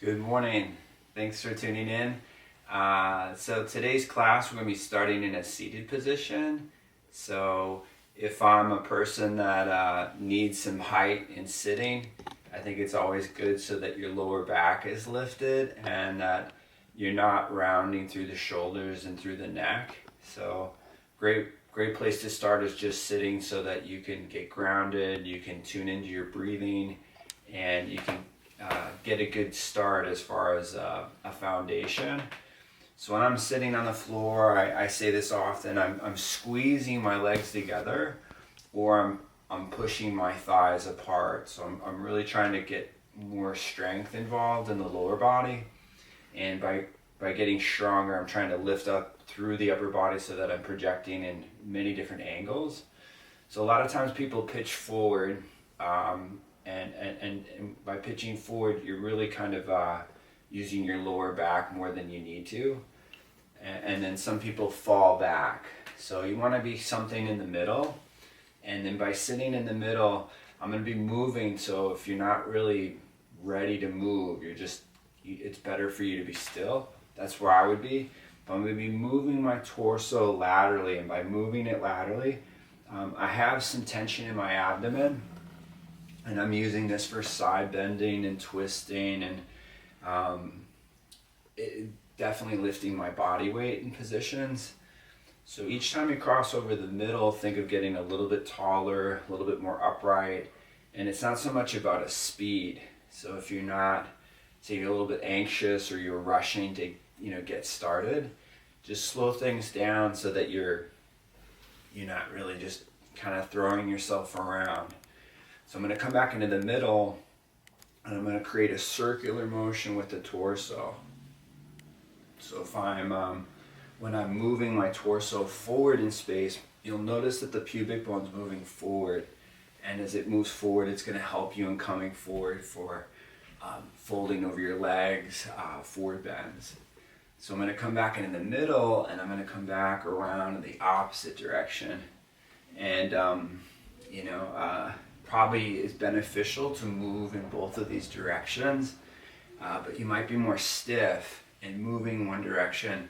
Good morning. Thanks for tuning in. So today's class we're going to be starting in a seated position. So if I'm a person that needs some height in sitting, I think it's always good so that your lower back is lifted and that you're not rounding through the shoulders and through the neck. So great place to start is just sitting so that you can get grounded, you can tune into your breathing, and you can get a good start as far as a foundation. So when I'm sitting on the floor, I say this often, I'm squeezing my legs together, or I'm pushing my thighs apart. So I'm really trying to get more strength involved in the lower body. And by getting stronger, I'm trying to lift up through the upper body so that I'm projecting in many different angles. So a lot of times people pitch forward, and by pitching forward, you're really kind of using your lower back more than you need to. And then some people fall back. So you want to be something in the middle. And then by sitting in the middle, I'm going to be moving. So if you're not really ready to move, it's better for you to be still. That's where I would be. But I'm going to be moving my torso laterally. And by moving it laterally, I have some tension in my abdomen. And I'm using this for side bending and twisting and definitely lifting my body weight in positions. So each time you cross over the middle, think of getting a little bit taller, a little bit more upright. And it's not so much about a speed. So if you're not, say you're a little bit anxious or you're rushing to get started, just slow things down so that you're not really just kind of throwing yourself around. So I'm going to come back into the middle and I'm going to create a circular motion with the torso. So if when I'm moving my torso forward in space, you'll notice that the pubic bone's moving forward. And as it moves forward, it's going to help you in coming forward for folding over your legs, forward bends. So I'm going to come back into the middle and I'm going to come back around in the opposite direction. And, probably is beneficial to move in both of these directions, but you might be more stiff and moving one direction.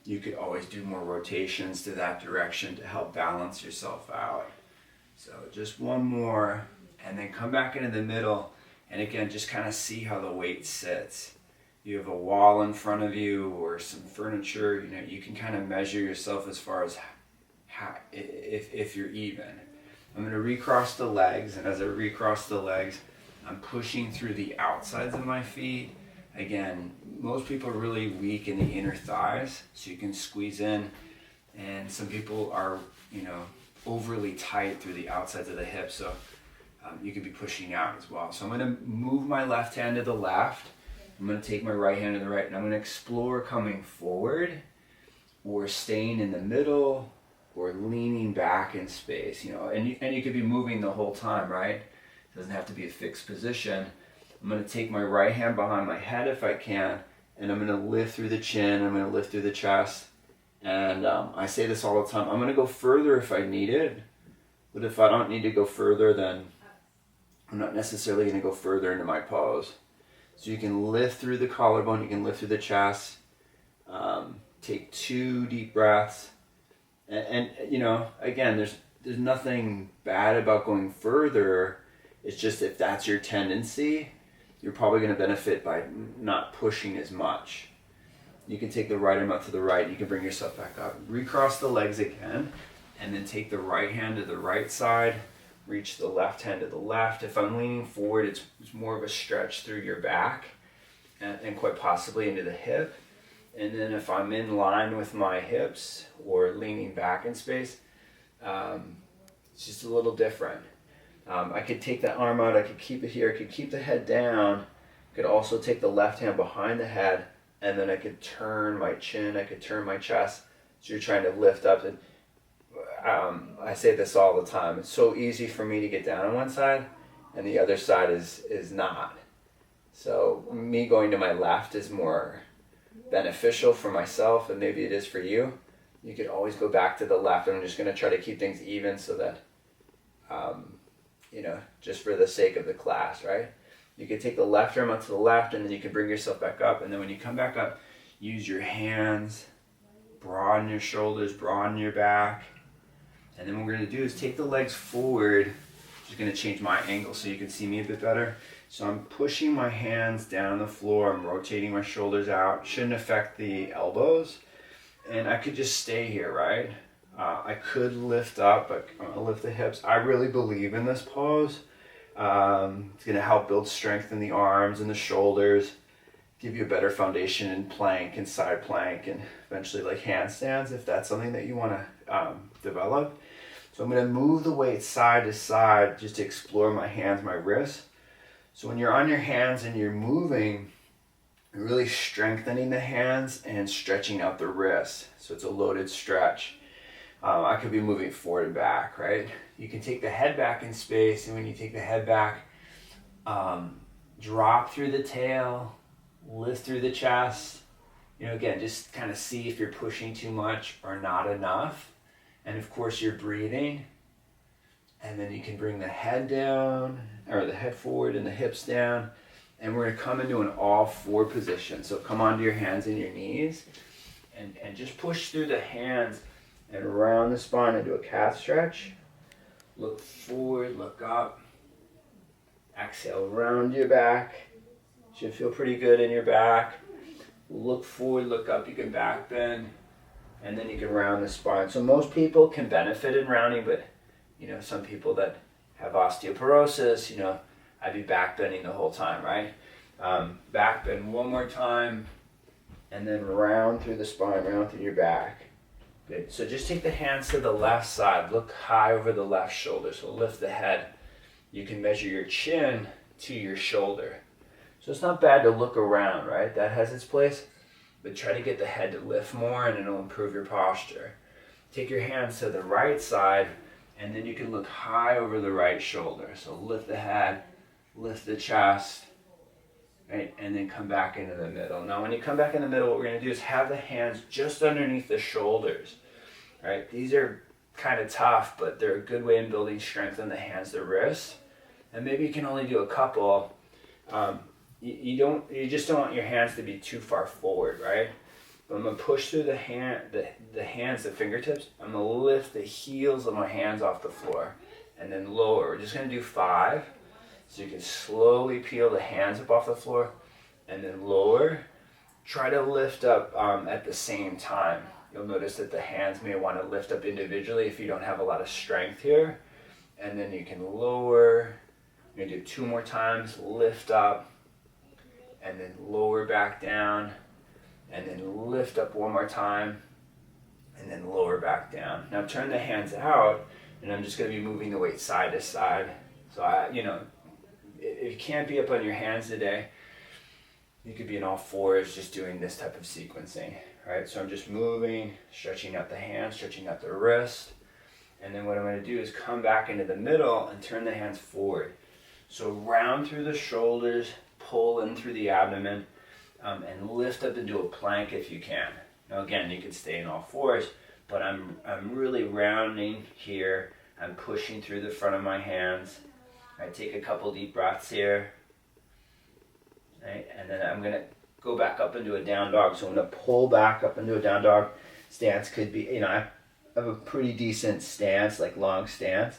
You could always do more rotations to that direction to help balance yourself out. So just one more and then come back into the middle, and again just kind of see how the weight sits. You have a wall in front of you or some furniture, you can kind of measure yourself as far as how, if you're even. I'm going to recross the legs, and as I recross the legs, I'm pushing through the outsides of my feet. Again, most people are really weak in the inner thighs, so you can squeeze in, and some people are, overly tight through the outsides of the hips, so you could be pushing out as well. So I'm going to move my left hand to the left, I'm going to take my right hand to the right, and I'm going to explore coming forward, or staying in the middle, or leaning back in space, and you could be moving the whole time, right? It doesn't have to be a fixed position. I'm going to take my right hand behind my head if I can, and I'm going to lift through the chin, I'm going to lift through the chest, and I say this all the time, I'm going to go further if I need it, but if I don't need to go further, then I'm not necessarily going to go further into my pose. So you can lift through the collarbone, you can lift through the chest, take 2 deep breaths. And again, there's nothing bad about going further. It's just if that's your tendency, you're probably going to benefit by not pushing as much. You can take the right arm up to the right. You can bring yourself back up. Recross the legs again, and then take the right hand to the right side. Reach the left hand to the left. If I'm leaning forward, it's more of a stretch through your back and quite possibly into the hip. And then if I'm in line with my hips or leaning back in space, it's just a little different. I could take that arm out, I could keep it here, I could keep the head down, I could also take the left hand behind the head, and then I could turn my chin, I could turn my chest, so you're trying to lift up. And I say this all the time, it's so easy for me to get down on one side, and the other side is not. So me going to my left is more beneficial for myself, and maybe it is for you. You could always go back to the left. I'm just going to try to keep things even so that, just for the sake of the class, right? You can take the left arm up to the left, and then you can bring yourself back up. And then when you come back up, use your hands, broaden your shoulders, broaden your back. And then what we're going to do is take the legs forward. Just going to change my angle so you can see me a bit better. So I'm pushing my hands down the floor. I'm rotating my shoulders out. Shouldn't affect the elbows. And I could just stay here, right? I could lift up, but I'm going to lift the hips. I really believe in this pose. It's going to help build strength in the arms and the shoulders, give you a better foundation in plank and side plank, and eventually like handstands if that's something that you want to develop. So I'm going to move the weight side to side just to explore my hands, my wrists. So when you're on your hands and you're moving, you're really strengthening the hands and stretching out the wrists. So it's a loaded stretch. I could be moving forward and back, right? You can take the head back in space, and when you take the head back, drop through the tail, lift through the chest. You know, again, just kind of see if you're pushing too much or not enough. And of course, you're breathing. And then you can bring the head down, or the head forward and the hips down. And we're going to come into an all four position. So come onto your hands and your knees, and just push through the hands and around the spine into a calf stretch. Look forward, look up. Exhale, round your back. Should feel pretty good in your back. Look forward, look up. You can back bend, and then you can round the spine. So most people can benefit in rounding, but you know, some people that have osteoporosis, you know, I'd be back bending the whole time, right? Back bend one more time, and then round through the spine, round through your back. Good. So just take the hands to the left side. Look high over the left shoulder. So lift the head. You can measure your chin to your shoulder. So it's not bad to look around, right? That has its place. But try to get the head to lift more, and it'll improve your posture. Take your hands to the right side, and then you can look high over the right shoulder. So lift the head, lift the chest, right? And then come back into the middle. Now when you come back in the middle, what we're going to do is have the hands just underneath the shoulders, right? These are kind of tough, but they're a good way in building strength in the hands, the wrists. And maybe you can only do a couple. You just don't want your hands to be too far forward, right? But I'm going to push through the hands, the fingertips. I'm going to lift the heels of my hands off the floor and then lower. We're just going to do 5. So you can slowly peel the hands up off the floor and then lower. Try to lift up at the same time. You'll notice that the hands may want to lift up individually if you don't have a lot of strength here. And then you can lower. You're going to do 2 more times. Lift up and then lower back down. And then lift up 1 more time and then lower back down. Now turn the hands out, and I'm just going to be moving the weight side to side. So if you can't be up on your hands today, you could be in all fours just doing this type of sequencing, right? So I'm just moving, stretching out the hands, stretching out the wrist. And then what I'm going to do is come back into the middle and turn the hands forward. So round through the shoulders, pull in through the abdomen, and lift up into a plank if you can. Now again, you can stay in all fours, but I'm really rounding here. I'm pushing through the front of my hands. I take a couple deep breaths here, right? And then I'm going to go back up into a down dog. So I'm going to pull back up into a down dog. Stance could be, I have a pretty decent stance, like long stance.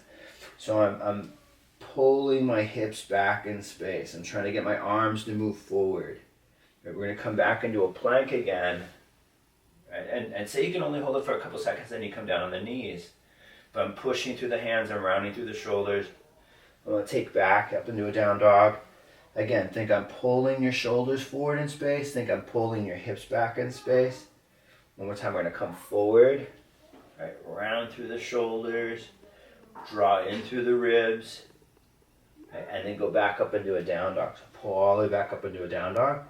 So I'm pulling my hips back in space. I'm trying to get my arms to move forward. Right, we're going to come back into a plank again. Right? And say you can only hold it for a couple seconds, then you come down on the knees. But I'm pushing through the hands, I'm rounding through the shoulders. I'm going to take back up into a down dog. Again, think I'm pulling your shoulders forward in space. Think I'm pulling your hips back in space. One more time, we're going to come forward. Right, round through the shoulders. Draw in through the ribs. Right, and then go back up into a down dog. So pull all the way back up into a down dog.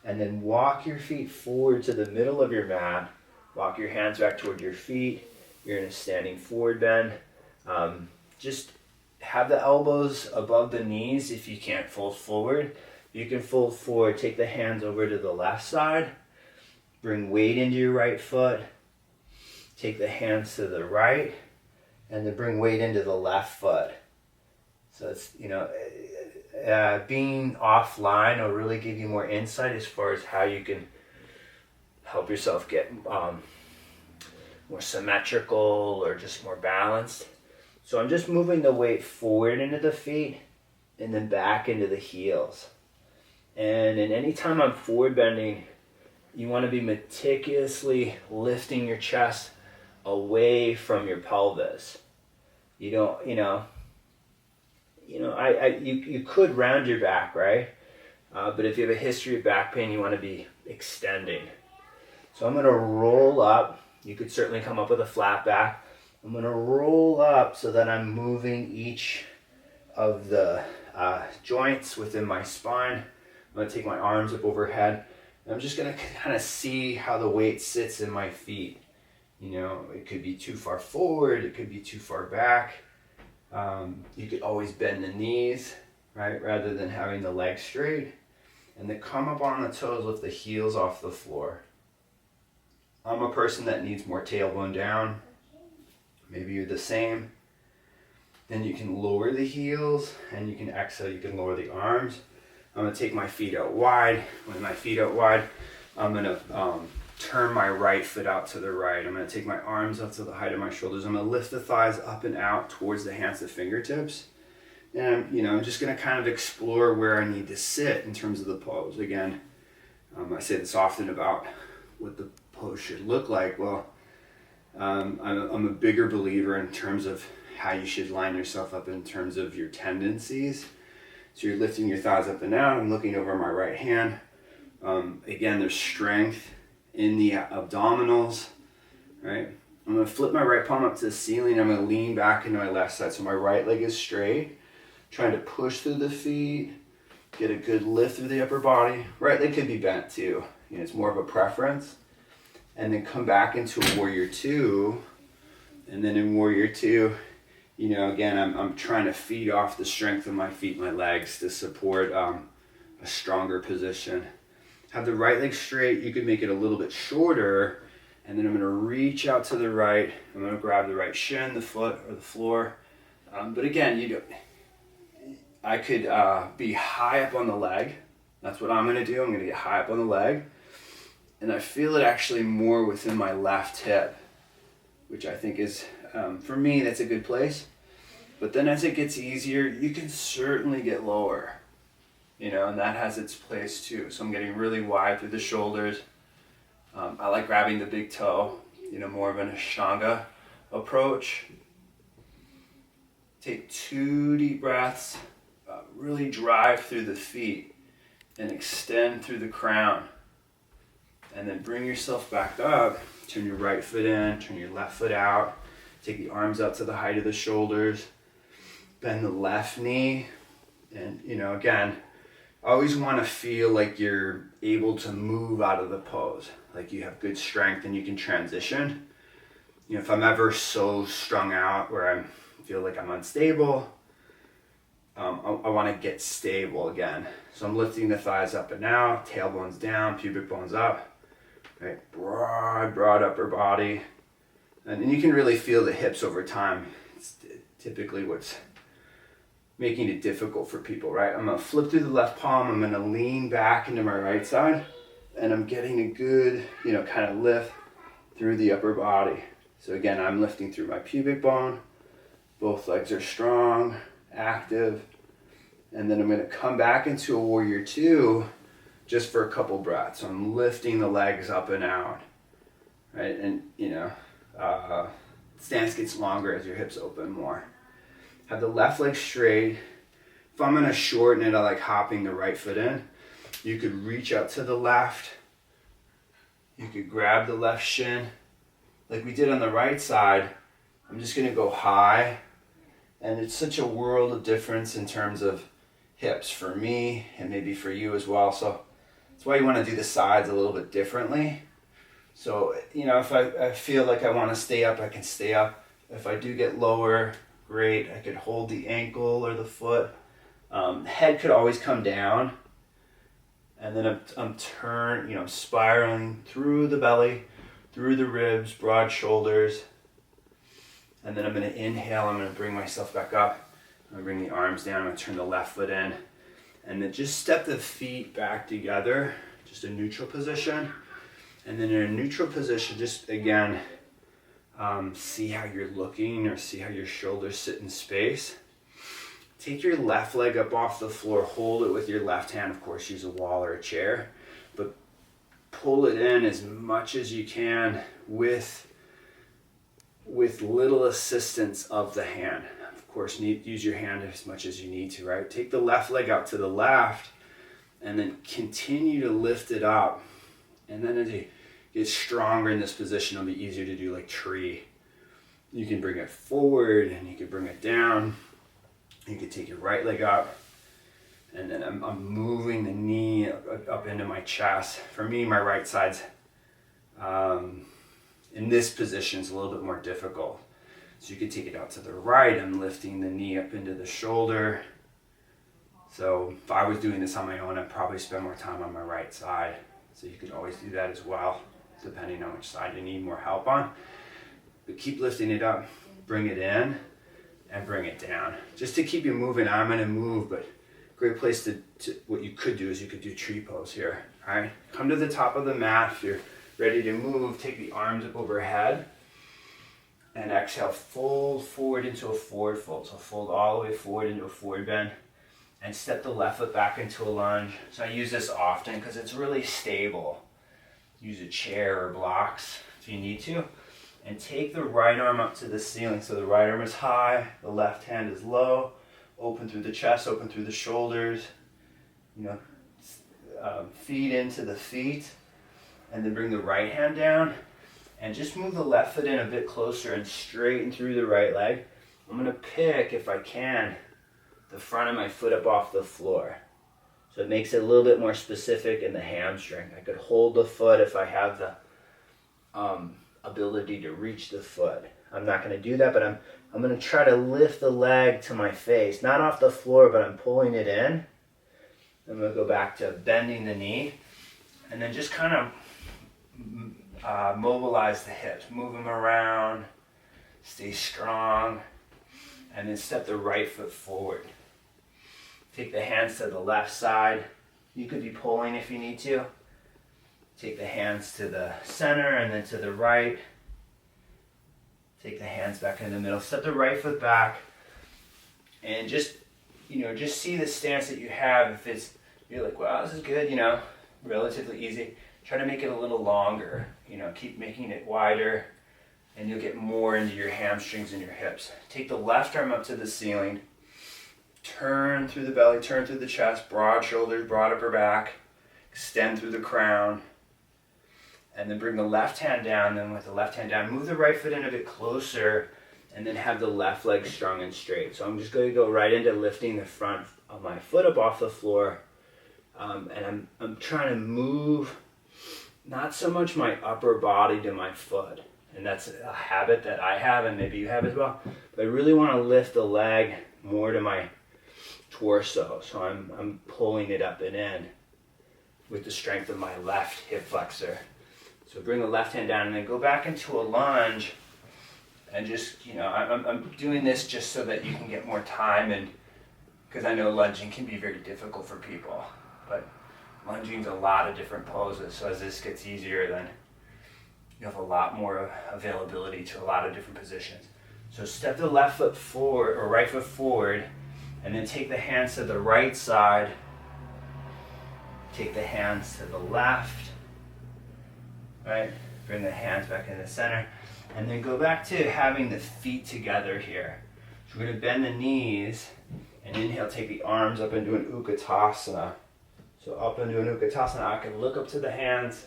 And then walk your feet forward to the middle of your mat. Walk your hands back toward your feet. You're in a standing forward bend. Just have the elbows above the knees if you can't fold forward. You can fold forward. Take the hands over to the left side. Bring weight into your right foot. Take the hands to the right. And then bring weight into the left foot. So it's, being offline will really give you more insight as far as how you can help yourself get more symmetrical or just more balanced. So I'm just moving the weight forward into the feet and then back into the heels. And in any time I'm forward bending, you want to be meticulously lifting your chest away from your pelvis. You don't, you could round your back, right? But if you have a history of back pain, you want to be extending. So I'm going to roll up. You could certainly come up with a flat back. I'm going to roll up so that I'm moving each of the joints within my spine. I'm going to take my arms up overhead. And I'm just going to kind of see how the weight sits in my feet. It could be too far forward. It could be too far back. You could always bend the knees, right, rather than having the legs straight. And then come up on the toes with the heels off the floor. I'm a person that needs more tailbone down. Maybe you're the same. Then you can lower the heels and you can exhale, you can lower the arms. I'm going to take my feet out wide. With my feet out wide, I'm going to turn my right foot out to the right. I'm going to take my arms up to the height of my shoulders. I'm going to lift the thighs up and out towards the hands and fingertips. And I'm just going to kind of explore where I need to sit in terms of the pose. Again, I say this often about what the pose should look like. Well, I'm a bigger believer in terms of how you should line yourself up in terms of your tendencies. So you're lifting your thighs up and down. I'm looking over my right hand. Again, there's strength in the abdominals, right? I'm going to flip my right palm up to the ceiling. I'm going to lean back into my left side. So my right leg is straight, trying to push through the feet, get a good lift through the upper body. Right leg could be bent too. It's more of a preference. And then come back into a warrior two. And then in warrior two, again, I'm trying to feed off the strength of my feet, my legs to support a stronger position. Have the right leg straight. You could make it a little bit shorter. And then I'm going to reach out to the right. I'm going to grab the right shin, the foot, or the floor. But again, I could be high up on the leg. That's what I'm going to do. I'm going to get high up on the leg. And I feel it actually more within my left hip, which I think is, for me, that's a good place. But then as it gets easier, you can certainly get lower, and that has its place too. So I'm getting really wide through the shoulders. I like grabbing the big toe, more of an Ashtanga approach. Take 2 deep breaths, really drive through the feet and extend through the crown. And then bring yourself back up, turn your right foot in, turn your left foot out, take the arms up to the height of the shoulders, bend the left knee, and again, always want to feel like you're able to move out of the pose, like you have good strength and you can transition. If I'm ever so strung out where I feel like I'm unstable, I want to get stable again. So I'm lifting the thighs up and out, tailbones down, pubic bones up. Right, broad upper body, and you can really feel the hips over time. It's typically what's making it difficult for people, right? I'm gonna flip through the left palm. I'm gonna lean back into my right side, and I'm getting a good, kind of lift through the upper body. So again, I'm lifting through my pubic bone. Both legs are strong, active, and then I'm gonna come back into a warrior two. Just for a couple breaths. So I'm lifting the legs up and out, right? And stance gets longer as your hips open more. Have the left leg straight. If I'm gonna shorten it, I like hopping the right foot in. You could reach out to the left. You could grab the left shin. Like we did on the right side, I'm just gonna go high. And it's such a world of difference in terms of hips for me and maybe for you as well. So that's why you want to do the sides a little bit differently. So, if I feel like I want to stay up, I can stay up. If I do get lower, great. I could hold the ankle or the foot. Head could always come down. And then I'm spiraling through the belly, through the ribs, broad shoulders. And then I'm going to inhale. I'm going to bring myself back up. I'm going to bring the arms down. I'm going to turn the left foot in. And then just step the feet back together, just a neutral position. And then in a neutral position, just again, see how you're looking or see how your shoulders sit in space. Take your left leg up off the floor, hold it with your left hand, of course use a wall or a chair, but pull it in as much as you can with little assistance of the hand. Of course, use your hand as much as you need to, right? Take the left leg out to the left and then continue to lift it up. And then as you get stronger in this position, it'll be easier to do like tree. You can bring it forward and you can bring it down. You can take your right leg up, and then I'm moving the knee up into my chest. For me, my right side's in this position is a little bit more difficult. So you can take it out to the right. I'm lifting the knee up into the shoulder. So if I was doing this on my own, I'd probably spend more time on my right side. So you could always do that as well, depending on which side you need more help on. But keep lifting it up, bring it in, and bring it down. Just to keep you moving, I'm gonna move, but great place to what you could do is you could do tree pose here, all right? Come to the top of the mat. If you're ready to move, take the arms up overhead, and exhale, fold forward into a forward fold. So fold all the way forward into a forward bend, and step the left foot back into a lunge. So I use this often because it's really stable. Use a chair or blocks if you need to. And take the right arm up to the ceiling. So the right arm is high, the left hand is low. Open through the chest, open through the shoulders. Feet into the feet. And then bring the right hand down. And just move the left foot in a bit closer and straighten through the right leg. I'm going to pick, if I can, the front of my foot up off the floor. So it makes it a little bit more specific in the hamstring. I could hold the foot if I have the ability to reach the foot. I'm not going to do that, but I'm going to try to lift the leg to my face. Not off the floor, but I'm pulling it in. I'm going to go back to bending the knee. And then just kind of mobilize the hips. Move them around. Stay strong. And then step the right foot forward. Take the hands to the left side. You could be pulling if you need to. Take the hands to the center and then to the right. Take the hands back in the middle. Step the right foot back. And just see the stance that you have. If you're like, wow, this is good, relatively easy. Try to make it a little longer. Keep making it wider. And you'll get more into your hamstrings and your hips. Take the left arm up to the ceiling. Turn through the belly, turn through the chest, broad shoulders, broad upper back. Extend through the crown. And then bring the left hand down. Then with the left hand down, move the right foot in a bit closer. And then have the left leg strong and straight. So I'm just going to go right into lifting the front of my foot up off the floor. And I'm trying to move not so much my upper body to my foot. And that's a habit that I have, and maybe you have as well. But I really want to lift the leg more to my torso. So I'm pulling it up and in with the strength of my left hip flexor. So bring the left hand down and then go back into a lunge. And just, I'm doing this just so that you can get more time, and because I know lunging can be very difficult for people. But lunging is a lot of different poses. So as this gets easier, then you have a lot more availability to a lot of different positions. So step the left foot forward, or right foot forward, and then take the hands to the right side. Take the hands to the left. Right? Bring the hands back in the center. And then go back to having the feet together here. So we're going to bend the knees and inhale, take the arms up into an Utkatasana. So up into an Utkatasana, I can look up to the hands.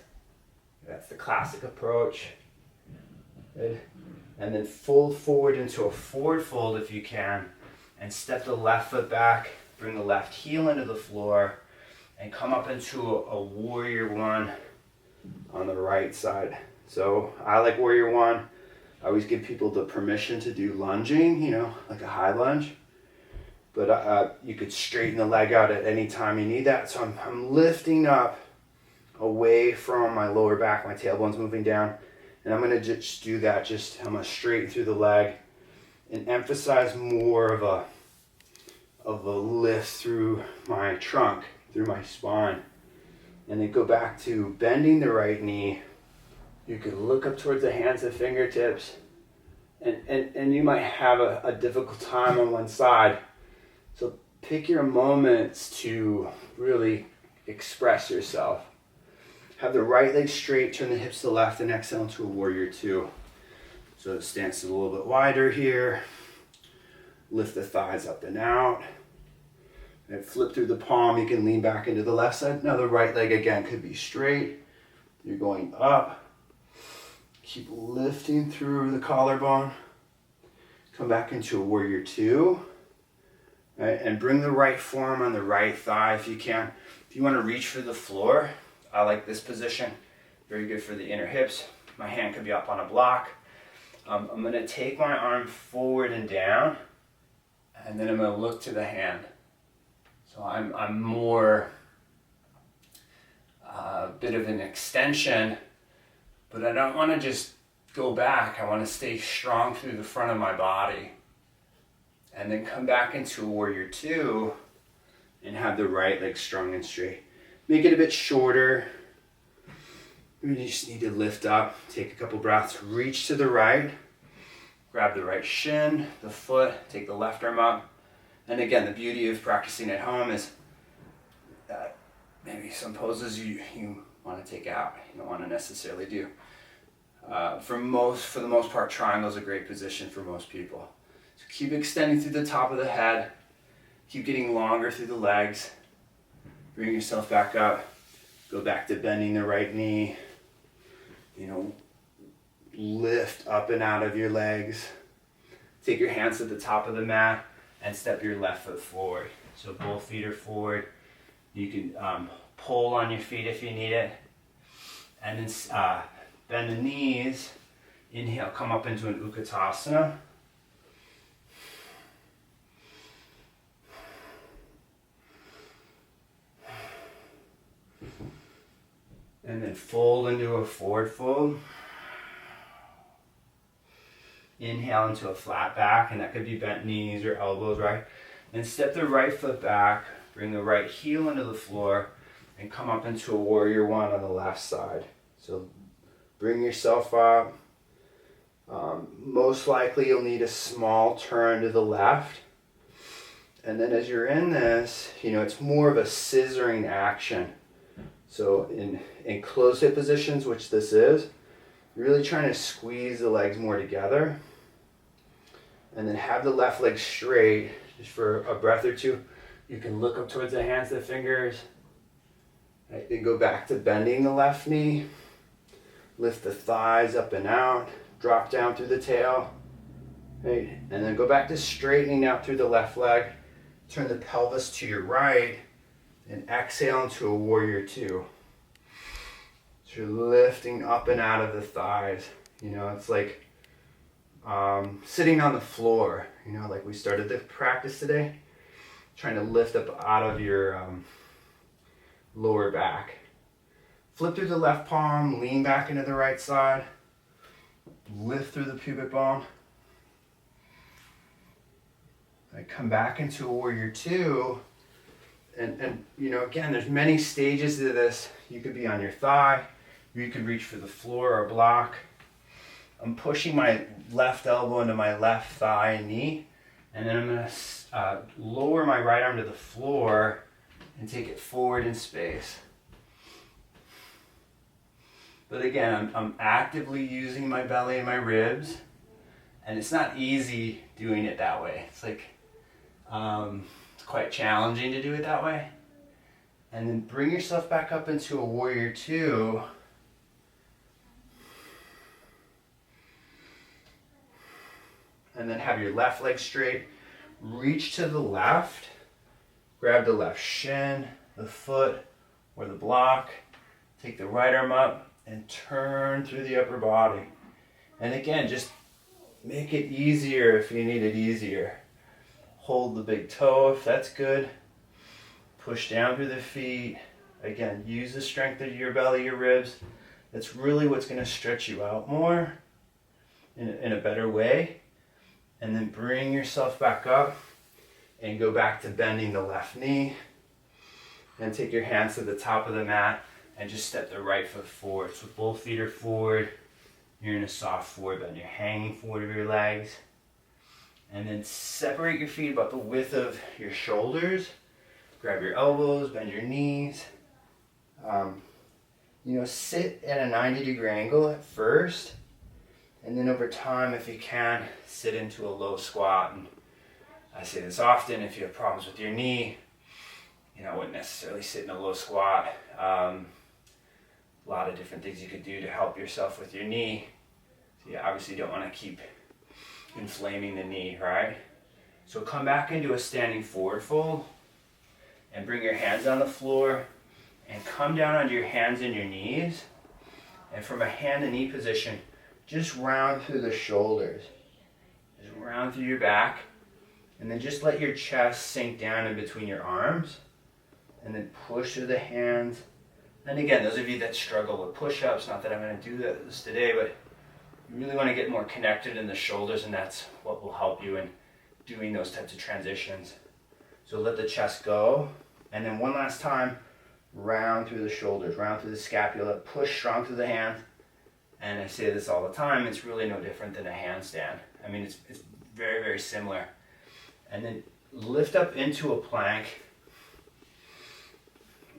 That's the classic approach. Good. And then fold forward into a forward fold if you can. And step the left foot back. Bring the left heel into the floor. And come up into a warrior one on the right side. So I like warrior one. I always give people the permission to do lunging, like a high lunge. But you could straighten the leg out at any time you need that. So I'm lifting up away from my lower back, my tailbone's moving down. And I'm going to just do that. I'm going to straighten through the leg and emphasize more of of a lift through my trunk, through my spine. And then go back to bending the right knee. You could look up towards the hands and fingertips. And you might have a difficult time on one side. So pick your moments to really express yourself. Have the right leg straight, turn the hips to the left, and exhale into a warrior two. So the stance is a little bit wider here. Lift the thighs up and out. And flip through the palm. You can lean back into the left side. Now the right leg again could be straight. You're going up. Keep lifting through the collarbone. Come back into a warrior two. Right, and bring the right forearm on the right thigh if you can. If you want to reach for the floor, I like this position. Very good for the inner hips. My hand could be up on a block. I'm going to take my arm forward and down, and then I'm going to look to the hand. So I'm more a bit of an extension, but I don't want to just go back. I want to stay strong through the front of my body. And then come back into a warrior two and have the right leg strong and straight. Make it a bit shorter. You just need to lift up, take a couple breaths, reach to the right, grab the right shin, the foot, take the left arm up. And again, the beauty of practicing at home is maybe some poses you want to take out, you don't want to necessarily do. For the most part, triangle is a great position for most people. So keep extending through the top of the head. Keep getting longer through the legs. Bring yourself back up. Go back to bending the right knee. Lift up and out of your legs. Take your hands to the top of the mat and step your left foot forward. So both feet are forward. You can pull on your feet if you need it. And then bend the knees. Inhale, come up into an Utkatasana. And then fold into a forward fold. Inhale into a flat back, and that could be bent knees or elbows, right? Then step the right foot back, bring the right heel into the floor, and come up into a warrior one on the left side. So bring yourself up. Most likely you'll need a small turn to the left. And then as you're in this, it's more of a scissoring action. So in closed hip positions, which this is, you're really trying to squeeze the legs more together. And then have the left leg straight, just for a breath or two. You can look up towards the hands, the fingers. Right, then go back to bending the left knee. Lift the thighs up and out. Drop down through the tail. Right, and then go back to straightening out through the left leg. Turn the pelvis to your right. And exhale into a warrior two. So you're lifting up and out of the thighs. It's like sitting on the floor, like we started the practice today. Trying to lift up out of your lower back. Flip through the left palm, lean back into the right side. Lift through the pubic bone. I come back into a warrior two. And again, there's many stages to this. You could be on your thigh. You could reach for the floor or block. I'm pushing my left elbow into my left thigh and knee. And then I'm going to lower my right arm to the floor and take it forward in space. But again, I'm actively using my belly and my ribs. And it's not easy doing it that way. It's like, it's quite challenging to do it that way. And then bring yourself back up into a warrior two. And then have your left leg straight. Reach to the left. Grab the left shin, the foot, or the block. Take the right arm up and turn through the upper body. And again, just make it easier if you need it easier. Hold the big toe if that's good. Push down through the feet. Again, use the strength of your belly, your ribs. That's really what's going to stretch you out more in a better way. And then bring yourself back up and go back to bending the left knee. And take your hands to the top of the mat and just step the right foot forward. So both feet are forward. You're in a soft forward bend. You're hanging forward of your legs. And then separate your feet about the width of your shoulders. Grab your elbows, bend your knees. Sit at a 90-degree angle at first. And then over time, if you can, sit into a low squat. And I say this often, if you have problems with your knee, I wouldn't necessarily sit in a low squat. A lot of different things you could do to help yourself with your knee. So you obviously don't want to keep inflaming the knee, right? So come back into a standing forward fold and bring your hands on the floor and come down onto your hands and your knees. And from a hand and knee position, just round through the shoulders. Just round through your back. And then just let your chest sink down in between your arms. And then push through the hands. And again, those of you that struggle with push-ups, not that I'm going to do this today, but you really want to get more connected in the shoulders, and that's what will help you in doing those types of transitions. So let the chest go. And then one last time, round through the shoulders, round through the scapula, push strong through the hands. And I say this all the time, it's really no different than a handstand. I mean, it's very, very similar. And then lift up into a plank.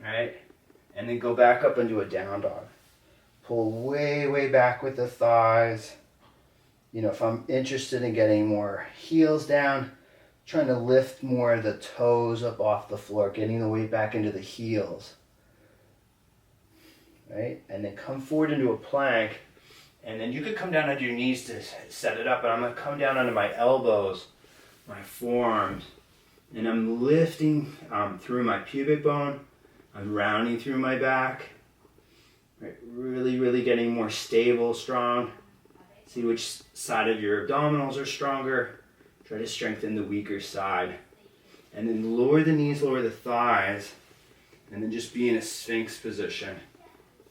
Right? And then go back up into a down dog. Pull way, way back with the thighs. If I'm interested in getting more heels down, trying to lift more of the toes up off the floor, getting the weight back into the heels. Right? And then come forward into a plank. And then you could come down onto your knees to set it up, but I'm going to come down onto my elbows, my forearms, and I'm lifting through my pubic bone. I'm rounding through my back, right? Really, really getting more stable, strong. See which side of your abdominals are stronger. Try to strengthen the weaker side. And then lower the knees, lower the thighs, and then just be in a Sphinx position.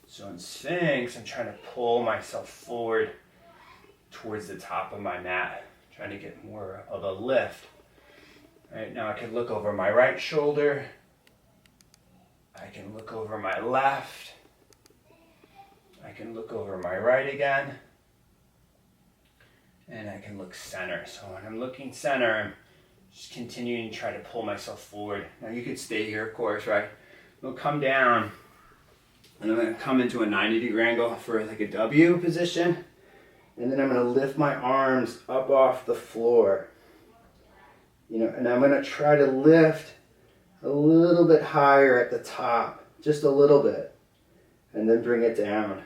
So in Sphinx, I'm trying to pull myself forward towards the top of my mat, trying to get more of a lift. Right now I can look over my right shoulder. I can look over my left. I can look over my right again. And I can look center. So when I'm looking center, I'm just continuing to try to pull myself forward. Now you could stay here, of course, right? We'll come down. And I'm going to come into a 90-degree angle for like a W position. And then I'm going to lift my arms up off the floor. And I'm going to try to lift a little bit higher at the top, just a little bit, and then bring it down.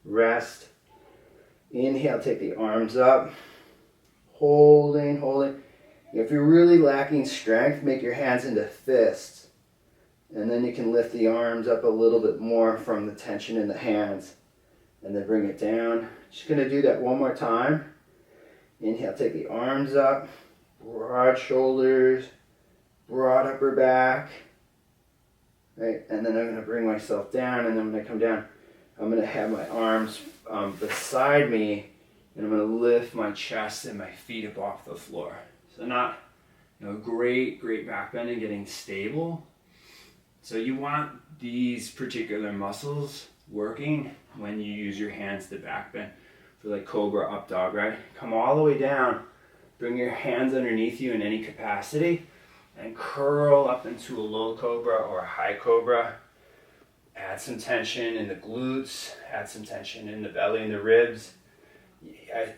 Rest. Inhale, take the arms up. Holding. If you're really lacking strength, make your hands into fists. And then you can lift the arms up a little bit more from the tension in the hands. And then bring it down. Just going to do that one more time. Inhale, take the arms up. Broad shoulders. Broad upper back, right? And then I'm going to bring myself down, and then when I come down, I'm going to have my arms beside me, and I'm going to lift my chest and my feet up off the floor. So not, great back bend and getting stable. So you want these particular muscles working when you use your hands to back bend for like cobra up dog, right? Come all the way down, bring your hands underneath you in any capacity, and curl up into a low cobra or a high cobra. Add some tension in the glutes, add some tension in the belly and the ribs.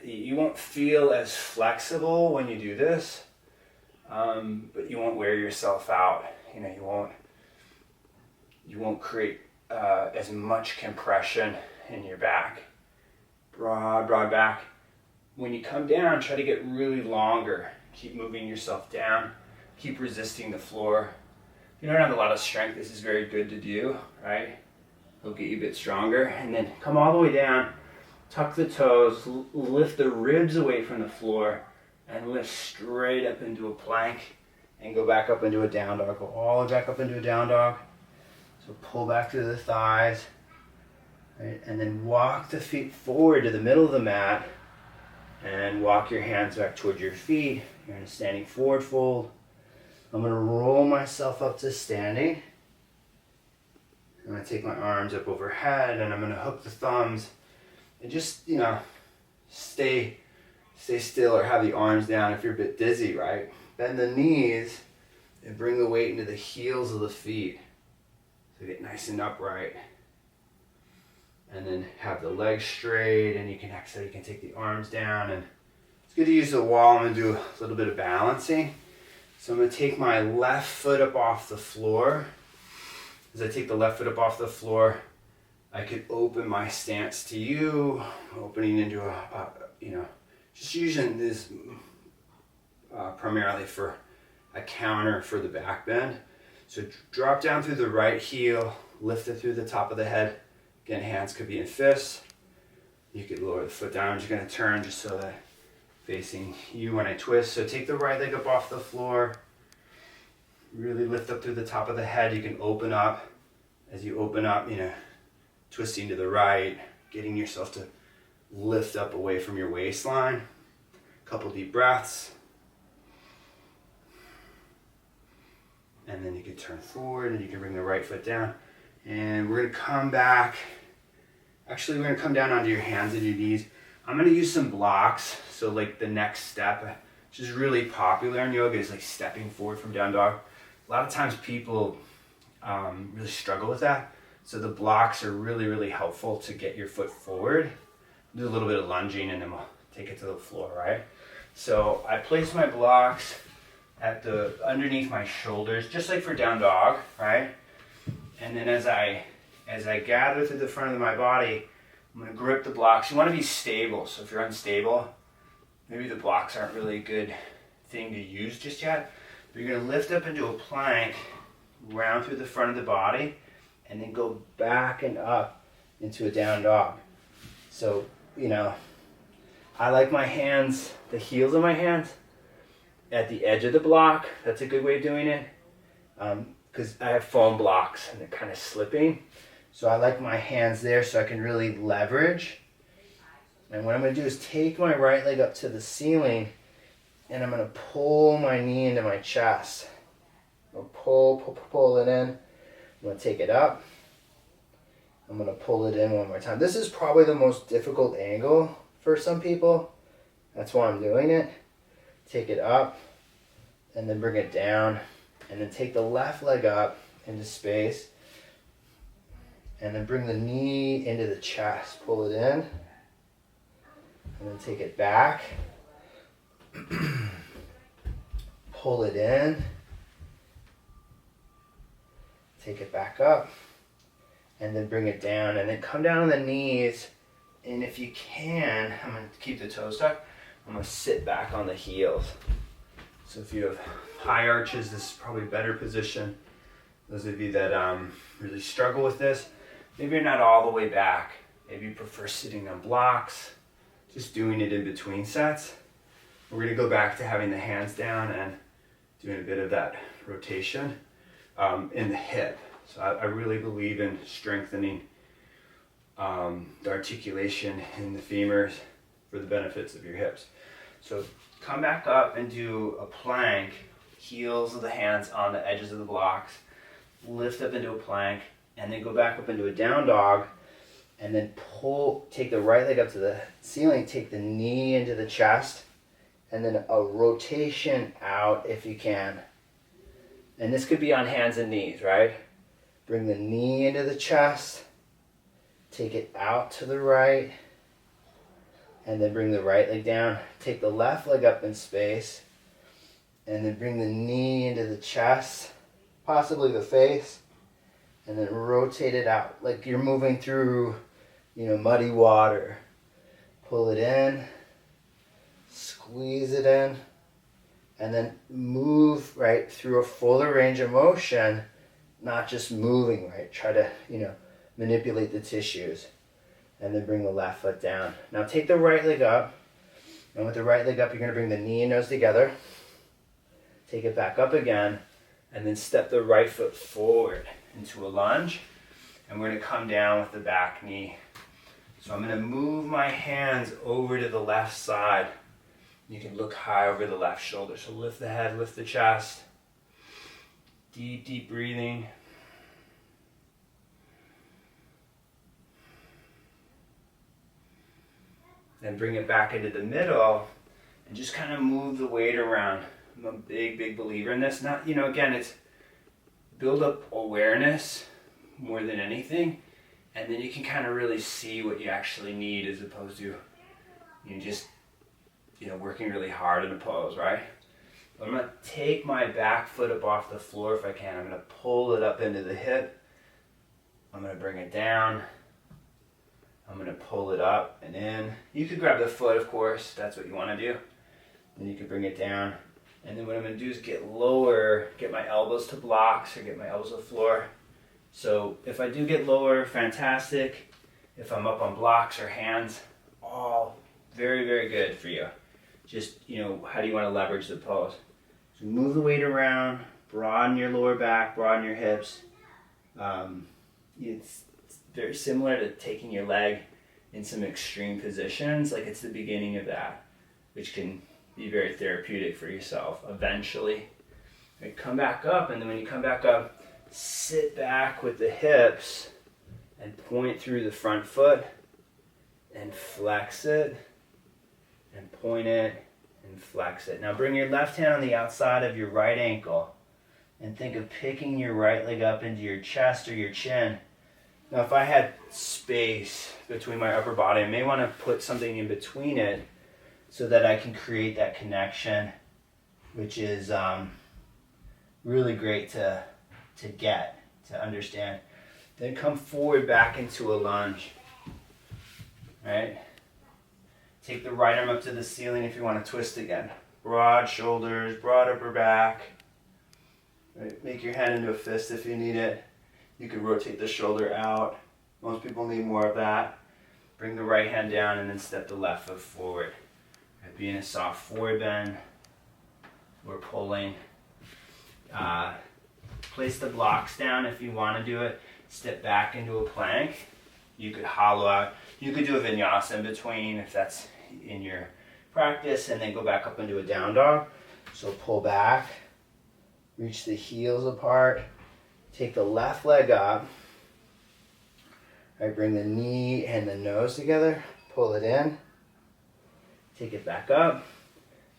You won't feel as flexible when you do this, but you won't wear yourself out. You won't create as much compression in your back. Broad back. When you come down, try to get really longer. Keep moving yourself down. Keep resisting the floor. If you don't have a lot of strength, this is very good to do, right? It'll get you a bit stronger. And then come all the way down, tuck the toes, lift the ribs away from the floor, and lift straight up into a plank, and go back up into a down dog. Go all the way back up into a down dog. So pull back through the thighs, right? And then walk the feet forward to the middle of the mat, and walk your hands back towards your feet. You're in a standing forward fold. I'm going to roll myself up to standing. I'm going to take my arms up overhead and I'm going to hook the thumbs and just, stay still or have the arms down if you're a bit dizzy, right? Bend the knees and bring the weight into the heels of the feet. So get nice and upright. And then have the legs straight, and you can exhale, you can take the arms down, and it's good to use the wall. I'm going to do a little bit of balancing. So I'm going to take my left foot up off the floor. As I take the left foot up off the floor, I could open my stance to you, opening into just using this primarily for a counter for the back bend. So drop down through the right heel, lift it through the top of the head. Again, hands could be in fists. You could lower the foot down. I'm just going to turn just so that facing you when I twist. So take the right leg up off the floor. Really lift up through the top of the head. You can open up. As you open up, twisting to the right, getting yourself to lift up away from your waistline. A couple deep breaths. And then you can turn forward and you can bring the right foot down. And we're going to come back. Actually, we're going to come down onto your hands and your knees. I'm going to use some blocks. So like the next step, which is really popular in yoga, is like stepping forward from down dog. A lot of times people really struggle with that. So the blocks are really, really helpful to get your foot forward. Do a little bit of lunging and then we'll take it to the floor, right? So I place my blocks underneath my shoulders, just like for down dog, right? And then as I gather through the front of my body, I'm going to grip the blocks. You want to be stable. So if you're unstable, maybe the blocks aren't really a good thing to use just yet. But you're going to lift up into a plank, round through the front of the body, and then go back and up into a down dog. So, I like my hands, the heels of my hands, at the edge of the block. That's a good way of doing it. Because I have foam blocks and they're kind of slipping. So I like my hands there so I can really leverage. And what I'm going to do is take my right leg up to the ceiling and I'm going to pull my knee into my chest. I'll pull it in. I'm going to take it up. I'm going to pull it in one more time. This is probably the most difficult angle for some people. That's why I'm doing it. Take it up and then bring it down. And then take the left leg up into space. And then bring the knee into the chest. Pull it in. And then take it back. Pull it in. Take it back up. And then bring it down. And then come down on the knees. And if you can, I'm going to keep the toes tucked. I'm going to sit back on the heels. So if you have high arches, this is probably a better position. Those of you that really struggle with this, maybe you're not all the way back. Maybe you prefer sitting on blocks, just doing it in between sets. We're going to go back to having the hands down and doing a bit of that rotation in the hip. So I really believe in strengthening the articulation in the femurs for the benefits of your hips. So come back up and do a plank, heels of the hands on the edges of the blocks, lift up into a plank, and then go back up into a down dog, and then take the right leg up to the ceiling, take the knee into the chest, and then a rotation out if you can. And this could be on hands and knees, right? Bring the knee into the chest, take it out to the right, and then bring the right leg down. Take the left leg up in space, and then bring the knee into the chest, possibly the face, and then rotate it out like you're moving through, muddy water. Pull it in, squeeze it in, and then move right through a fuller range of motion, not just moving, right? Try to, manipulate the tissues. And then bring the left foot down. Now take the right leg up. And with the right leg up, you're going to bring the knee and nose together. Take it back up again. And then step the right foot forward into a lunge. And we're going to come down with the back knee. So I'm going to move my hands over to the left side. You can look high over the left shoulder. So lift the head, lift the chest. Deep, deep breathing. Then bring it back into the middle and just kind of move the weight around. I'm a big, big believer in this. Not, again, it's build up awareness more than anything, and then you can kind of really see what you actually need as opposed to just working really hard in a pose, right? I'm going to take my back foot up off the floor if I can. I'm going to pull it up into the hip. I'm going to bring it down. I'm going to pull it up and in. You could grab the foot, of course. That's what you want to do. Then you can bring it down. And then what I'm going to do is get lower, get my elbows to blocks or get my elbows to the floor. So if I do get lower, fantastic. If I'm up on blocks or hands, all very, very good for you. Just, how do you want to leverage the pose? So move the weight around, broaden your lower back, broaden your hips. It's very similar to taking your leg in some extreme positions, like it's the beginning of that, which can be very therapeutic for yourself eventually. Right, come back up, and then when you come back up, sit back with the hips and point through the front foot and flex it and point it and flex it. Now bring your left hand on the outside of your right ankle and think of picking your right leg up into your chest or your chin. Now if I had space between my upper body, I may want to put something in between it so that I can create that connection, which is really great to get, to understand. Then come forward back into a lunge, right? Take the right arm up to the ceiling if you want to twist again. Broad shoulders, broad upper back. Right? Make your hand into a fist if you need it. You can rotate the shoulder out. Most people need more of that. Bring the right hand down and then step the left foot forward. Right? Be in a soft forward bend. We're pulling. Place the blocks down if you want to do it. Step back into a plank. You could hollow out. You could do a vinyasa in between if that's in your practice, and then go back up into a down dog. So pull back, reach the heels apart, take the left leg up. Right, bring the knee and the nose together, pull it in, take it back up,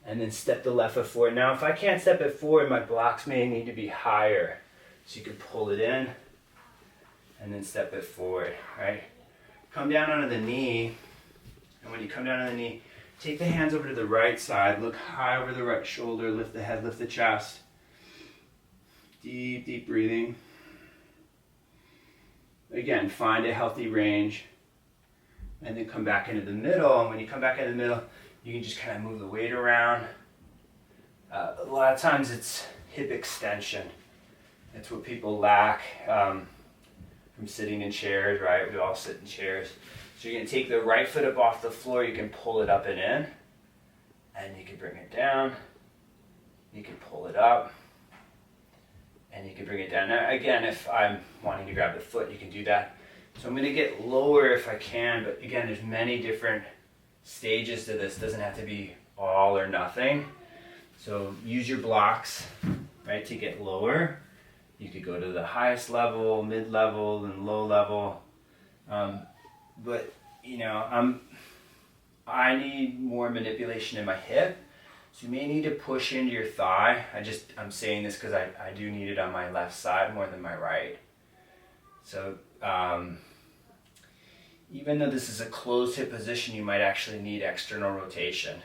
and then step the left foot forward. Now if I can't step it forward, my blocks may need to be higher. So you can pull it in and then step it forward, right? Come down onto the knee, and when you come down on the knee, take the hands over to the right side, look high over the right shoulder, lift the head, lift the chest. Deep, deep breathing. Again, find a healthy range, and then come back into the middle, and when you come back into the middle, you can just kind of move the weight around. A lot of times it's hip extension. That's what people lack. From sitting in chairs, right? We all sit in chairs. So you're going to take the right foot up off the floor, you can pull it up and in, and you can bring it down, you can pull it up, and you can bring it down. Now again, if I'm wanting to grab the foot, you can do that. So I'm going to get lower if I can, but again, there's many different stages to this. It doesn't have to be all or nothing. So use your blocks, right, to get lower. You could go to the highest level, mid-level, and low level. But I need more manipulation in my hip. So you may need to push into your thigh. I'm saying this because I do need it on my left side more than my right. So even though this is a closed hip position, you might actually need external rotation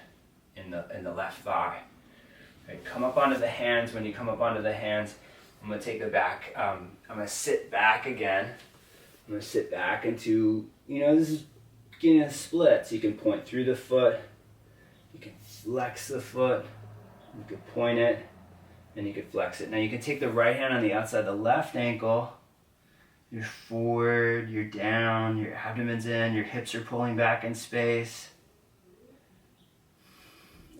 in the left thigh. Right, come up onto the hands. When you come up onto the hands, I'm going to take the back, I'm going to sit back again. I'm going to sit back into, this is getting a split. So you can point through the foot, you can flex the foot, you can point it, and you can flex it. Now you can take the right hand on the outside of the left ankle, you're forward, you're down, your abdomen's in, your hips are pulling back in space.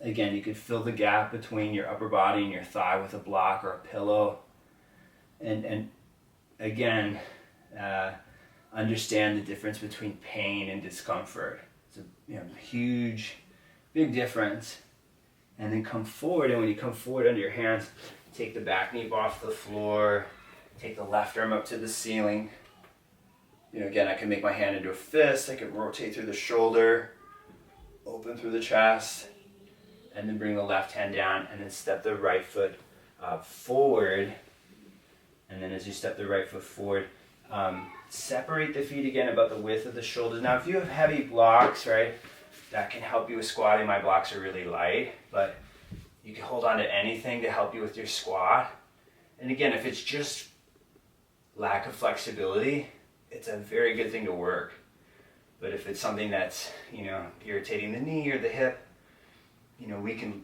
Again, you could fill the gap between your upper body and your thigh with a block or a pillow. And again, understand the difference between pain and discomfort. It's a huge, big difference. And then come forward, and when you come forward under your hands, take the back knee off the floor, take the left arm up to the ceiling. You know, again, I can make my hand into a fist, I can rotate through the shoulder, open through the chest, and then bring the left hand down, and then step the right foot forward. And then as you step the right foot forward, separate the feet again about the width of the shoulders. Now, if you have heavy blocks, right, that can help you with squatting. My blocks are really light, but you can hold on to anything to help you with your squat. And again, if it's just lack of flexibility, it's a very good thing to work. But if it's something that's, you know, irritating the knee or the hip, you know, we can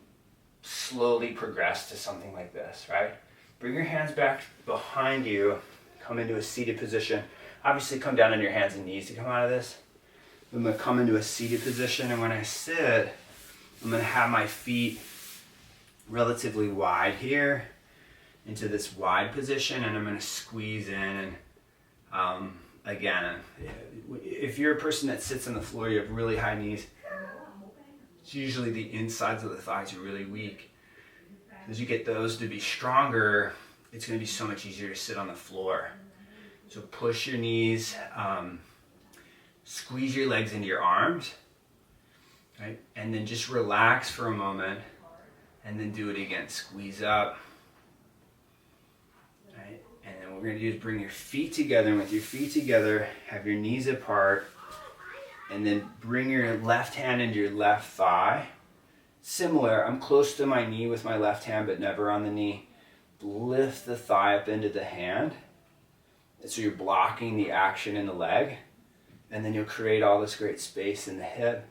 slowly progress to something like this, right? Bring your hands back behind you, come into a seated position. Obviously come down on your hands and knees to come out of this. I'm gonna come into a seated position, and when I sit, I'm gonna have my feet relatively wide here into this wide position, and I'm gonna squeeze in. And again, if you're a person that sits on the floor, you have really high knees, it's usually the insides of the thighs are really weak. As you get those to be stronger, it's going to be so much easier to sit on the floor. So push your knees, squeeze your legs into your arms, right? And then just relax for a moment, and then do it again. Squeeze up, right? And then what we're going to do is bring your feet together, and with your feet together, have your knees apart, and then bring your left hand into your left thigh. Similar, I'm close to my knee with my left hand, but never on the knee. Lift the thigh up into the hand. So you're blocking the action in the leg. And then you'll create all this great space in the hip.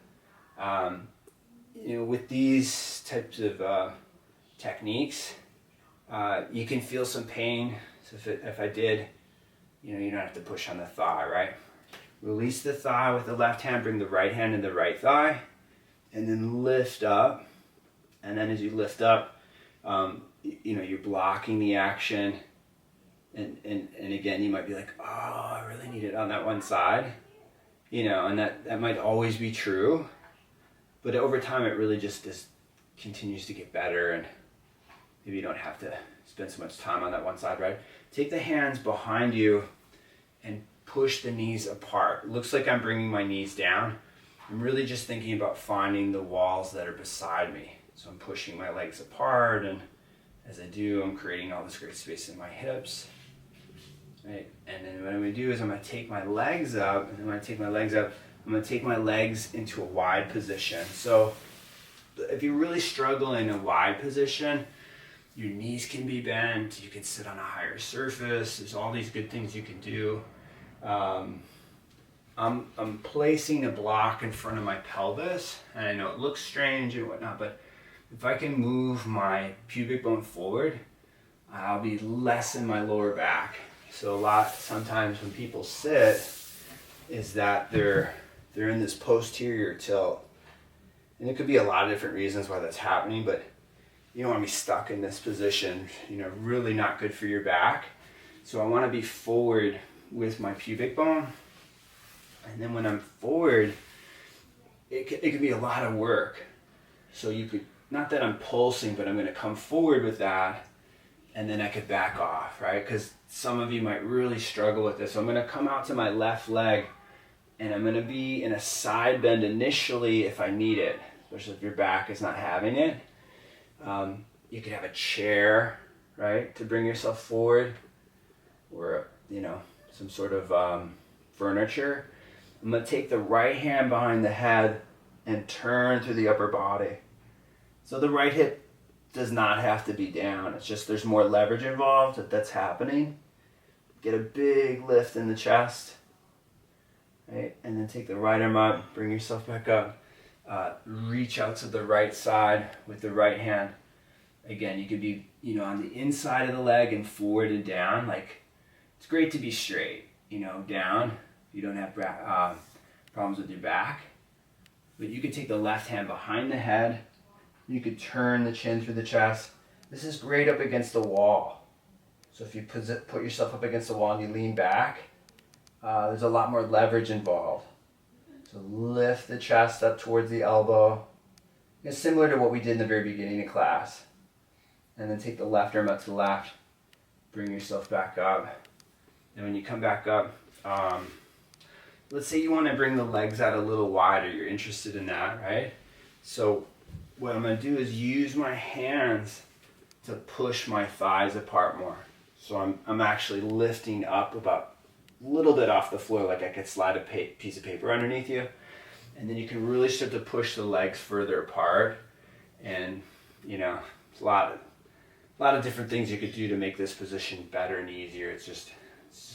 You know, with these types of techniques, you can feel some pain. So if I did, you know, you don't have to push on the thigh, right? Release the thigh with the left hand, bring the right hand in the right thigh. And then lift up, and then as you lift up, you know, you're blocking the action, and again, you might be like, oh, I really need it on that one side, you know, and that might always be true, but over time, it really just continues to get better, and maybe you don't have to spend so much time on that one side, right? Take the hands behind you and push the knees apart. It looks like I'm bringing my knees down. I'm really just thinking about finding the walls that are beside me. So I'm pushing my legs apart, and as I do, I'm creating all this great space in my hips. Right? And then what I'm going to do is I'm going to take my legs up, and then when I take my legs up, I'm going to take my legs into a wide position. So if you really struggle in a wide position, your knees can be bent, you can sit on a higher surface, there's all these good things you can do. I'm placing a block in front of my pelvis, and I know it looks strange and whatnot, but if I can move my pubic bone forward, I'll be less in my lower back. So sometimes when people sit, is that they're in this posterior tilt. And it could be a lot of different reasons why that's happening, but you don't want to be stuck in this position, you know, really not good for your back. So I want to be forward with my pubic bone. And then when I'm forward, it could be a lot of work. So you could, not that I'm pulsing, but I'm going to come forward with that, and then I could back off, right? Because some of you might really struggle with this. So I'm going to come out to my left leg, and I'm going to be in a side bend initially if I need it, especially if your back is not having it. You could have a chair, right, to bring yourself forward, or, you know, some sort of furniture. I'm going to take the right hand behind the head and turn through the upper body. So the right hip does not have to be down. It's just there's more leverage involved that's happening. Get a big lift in the chest. Right? And then take the right arm up, bring yourself back up. Reach out to the right side with the right hand. Again, you could be, you know, on the inside of the leg and forward and down. Like, it's great to be straight, you know, down. You don't have problems with your back. But you could take the left hand behind the head. You could turn the chin through the chest. This is great up against the wall. So if you put yourself up against the wall and you lean back, there's a lot more leverage involved. So lift the chest up towards the elbow. It's similar to what we did in the very beginning of class. and then take the left arm out to the left, bring yourself back up. And when you come back up, let's say you want to bring the legs out a little wider, you're interested in that, right? So what I'm going to do is use my hands to push my thighs apart more. So I'm actually lifting up about a little bit off the floor, like I could slide a piece of paper underneath you. And then you can really start to push the legs further apart. And, you know, it's a lot of different things you could do to make this position better and easier. It's just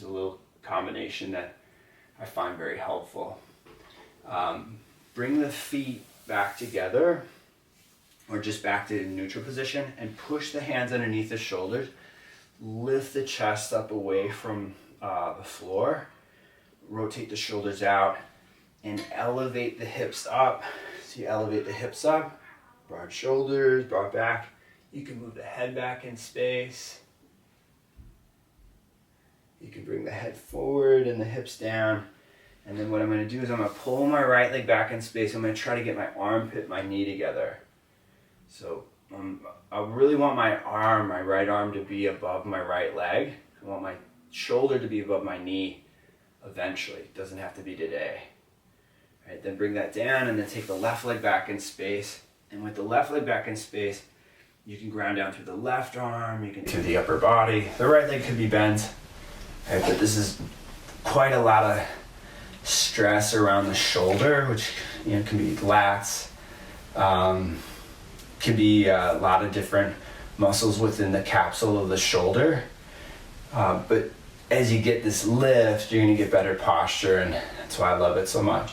a little combination that I find very helpful. Bring the feet back together, or just back to neutral position, and push the hands underneath the shoulders. Lift the chest up away from the floor. Rotate the shoulders out and elevate the hips up. So you elevate the hips up, broad shoulders, broad back. You can move the head back in space. You can bring the head forward and the hips down. And then what I'm going to do is I'm going to pull my right leg back in space. I'm going to try to get my armpit, my knee together. So I really want my right arm to be above my right leg. I want my shoulder to be above my knee eventually. It doesn't have to be today. All right, then bring that down and then take the left leg back in space. And with the left leg back in space, you can ground down through the left arm, you can through the upper body. The right leg could be bent. All right, but this is quite a lot of stress around the shoulder, which can be lats, can be a lot of different muscles within the capsule of the shoulder. But as you get this lift, you're going to get better posture, and that's why I love it so much.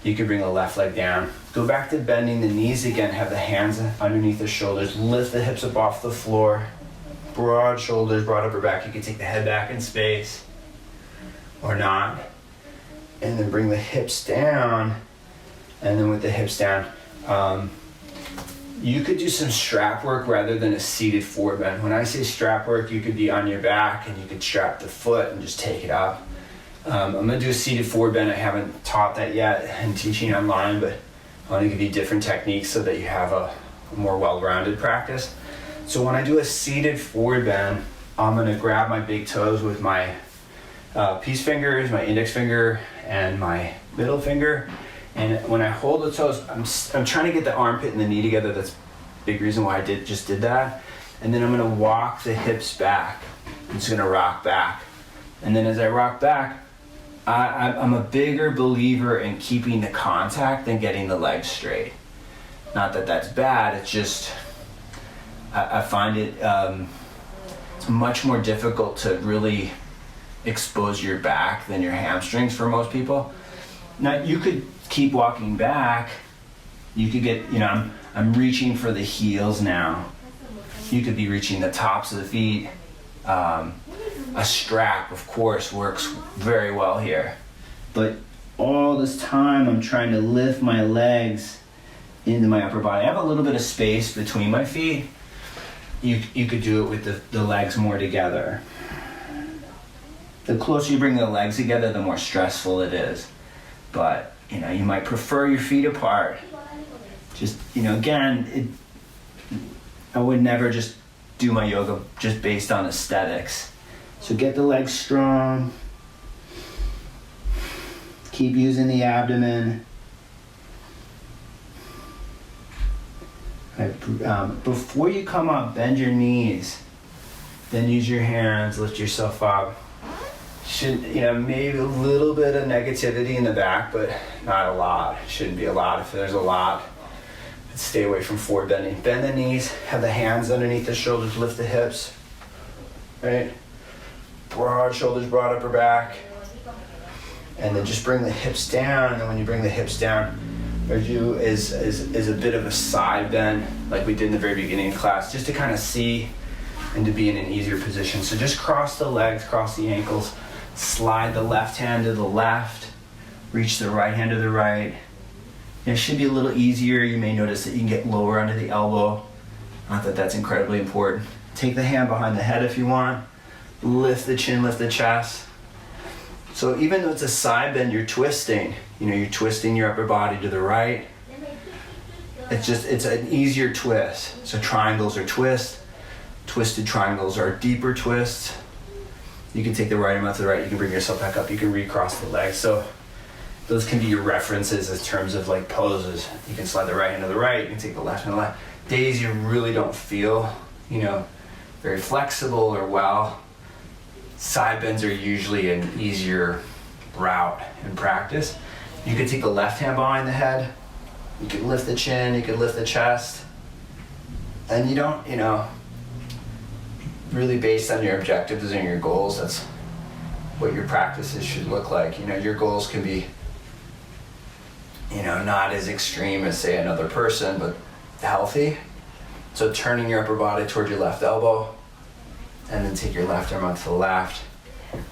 You can bring the left leg down. Go back to bending the knees again. Have the hands underneath the shoulders. Lift the hips up off the floor. Broad shoulders, broad upper back. You can take the head back in space or not. And then bring the hips down. And then with the hips down, you could do some strap work rather than a seated forward bend. When I say strap work, you could be on your back and you could strap the foot and just take it up. I'm going to do a seated forward bend. I haven't taught that yet. I'm teaching online, but I want to give you different techniques so that you have a more well-rounded practice. So when I do a seated forward bend, I'm going to grab my big toes with my peace fingers, my index finger, and my middle finger. And when I hold the toes, I'm trying to get the armpit and the knee together. That's a big reason why I just did that. And then I'm going to walk the hips back. I'm just going to rock back. And then as I rock back, I'm a bigger believer in keeping the contact than getting the legs straight. Not that that's bad, it's just, I find it it's much more difficult to really expose your back than your hamstrings for most people. Now you could keep walking back, you could get, I'm reaching for the heels now. You could be reaching the tops of the feet. A strap, of course, works very well here. But all this time, I'm trying to lift my legs into my upper body. I have a little bit of space between my feet. You could do it with the legs more together. The closer you bring the legs together, the more stressful it is. But, you might prefer your feet apart. Just, again, I would never just do my yoga just based on aesthetics. So get the legs strong. Keep using the abdomen. Right, before you come up, bend your knees. Then use your hands, lift yourself up. Maybe a little bit of negativity in the back, but not a lot. Shouldn't be a lot. If there's a lot, stay away from forward bending. Bend the knees, have the hands underneath the shoulders, lift the hips. Right? Broad shoulders, broad upper back. And then just bring the hips down, and then when you bring the hips down, what I do is a bit of a side bend, like we did in the very beginning of class, just to kind of see and to be in an easier position. So just cross the legs, cross the ankles, slide the left hand to the left, reach the right hand to the right. It should be a little easier. You may notice that you can get lower under the elbow. Not that that's incredibly important. Take the hand behind the head if you want. Lift the chin, lift the chest. So even though it's a side bend, you're twisting. You're twisting your upper body to the right. It's an easier twist. So triangles are twist. twisted triangles are deeper twists. You can take the right arm out to the right, you can bring yourself back up, you can recross the legs. So those can be your references in terms of like poses. You can slide the right hand to the right, you can take the left hand to the left. Days you really don't feel, very flexible or well, side bends are usually an easier route in practice. You could take the left hand behind the head, you could lift the chin, you could lift the chest, and you don't, really based on your objectives and your goals, that's what your practices should look like. Your goals can be, not as extreme as say another person, but healthy. So turning your upper body toward your left elbow, and then take your left arm out to the left,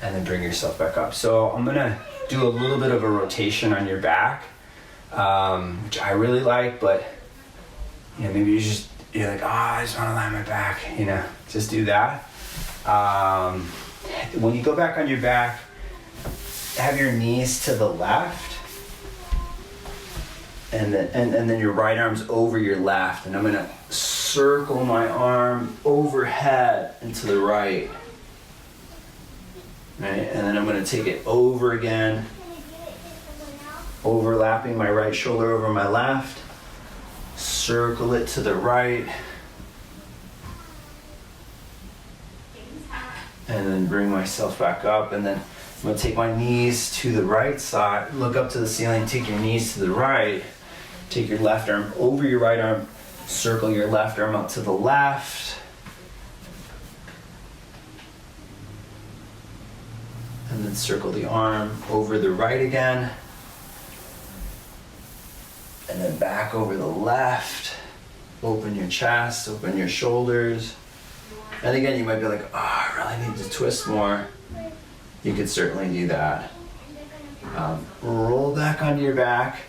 and then bring yourself back up. So I'm gonna do a little bit of a rotation on your back, which I really like, but maybe you're like, I just wanna lie on my back, just do that. When you go back on your back, have your knees to the left, and then your right arm's over your left, and I'm gonna circle my arm overhead and to the right. Right, and then I'm gonna take it over again, overlapping my right shoulder over my left, circle it to the right, and then bring myself back up, and then I'm gonna take my knees to the right side, look up to the ceiling, take your knees to the right, take your left arm over your right arm, circle your left arm out to the left, and then circle the arm over the right again, and then back over the left. Open your chest, open your shoulders. And again, you might be like, I really need to twist more. You could certainly do that. Roll back onto your back.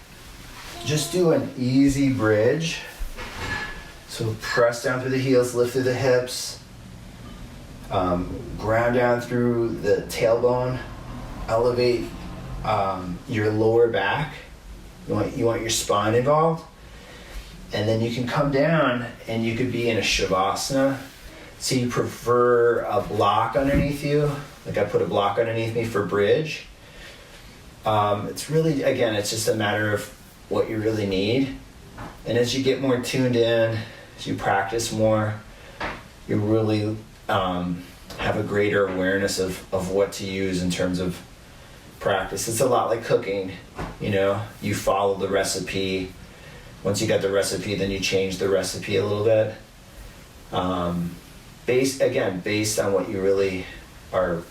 Just do an easy bridge. So press down through the heels, lift through the hips. Ground down through the tailbone. Elevate your lower back. You want your spine involved. And then you can come down and you could be in a Shavasana. So you prefer a block underneath you. Like I put a block underneath me for bridge. It's really, again, it's just a matter of what you really need. And as you get more tuned in, as you practice more, you really have a greater awareness of what to use in terms of practice. It's a lot like cooking, you follow the recipe. Once you got the recipe, then you change the recipe a little bit. Based on what you really are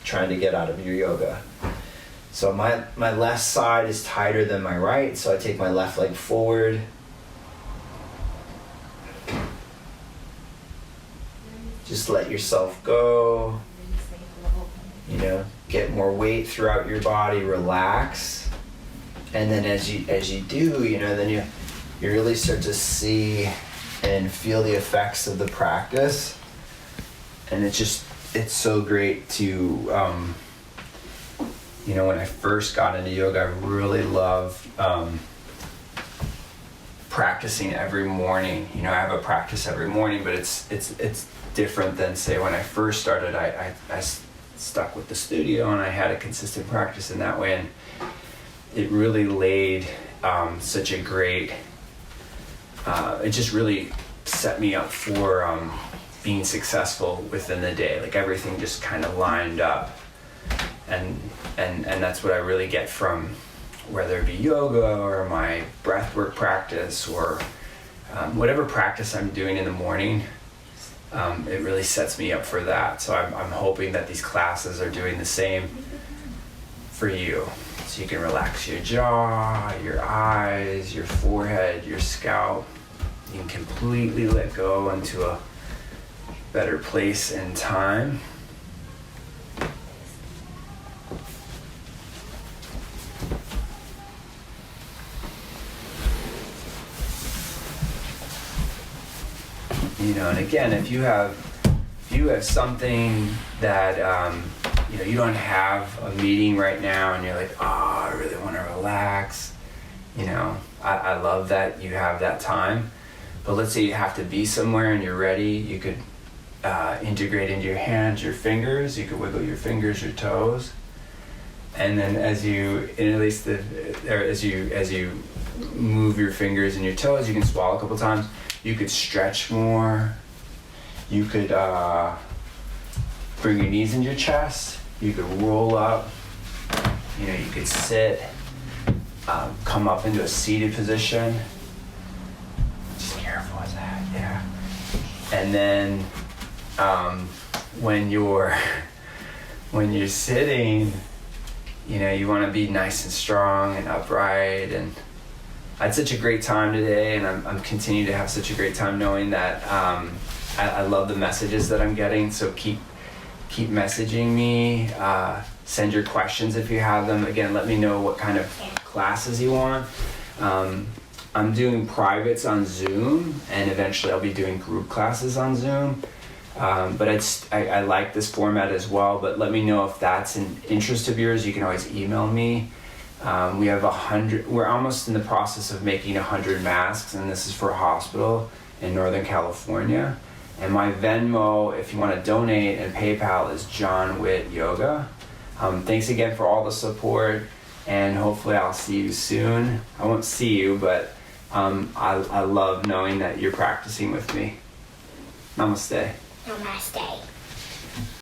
trying to get out of your yoga. So my left side is tighter than my right, so I take my left leg forward. Just let yourself go. Get more weight throughout your body, relax. And then as you do, then you really start to see and feel the effects of the practice. And it's so great to, when I first got into yoga, I really loved practicing every morning. I have a practice every morning, but it's different than, say, when I first started. I stuck with the studio and I had a consistent practice in that way, and it really laid such a great, it just really set me up for being successful within the day. Like everything just kind of lined up, and that's what I really get from whether it be yoga or my breathwork practice or whatever practice I'm doing in the morning. It really sets me up for that. So I'm hoping that these classes are doing the same for you. So you can relax your jaw, your eyes, your forehead, your scalp. You can completely let go into a better place and time. And again, if you have something that you don't have a meeting right now and you're like, I really want to relax, I love that you have that time. But let's say you have to be somewhere and you're ready, you could integrate into your hands, your fingers. You can wiggle your fingers, your toes. And then as you move your fingers and your toes, you can swallow a couple times. You could stretch more. You could bring your knees into your chest. You could roll up. You could sit. Come up into a seated position. Just careful with that, yeah. And then when you're sitting, you want to be nice and strong and upright. And I had such a great time today, and I'm continuing to have such a great time knowing that I love the messages that I'm getting. So keep messaging me. Send your questions if you have them. Again, let me know what kind of classes you want. I'm doing privates on Zoom, and eventually I'll be doing group classes on Zoom. But I like this format as well, but let me know if that's an interest of yours. You can always email me. We have 100, we're almost in the process of making 100 masks, and this is for a hospital in Northern California. And my Venmo, if you want to donate, and PayPal is Jon Witt Yoga. Thanks again for all the support, and hopefully I'll see you soon. I won't see you, but I love knowing that you're practicing with me. Namaste. Namaste.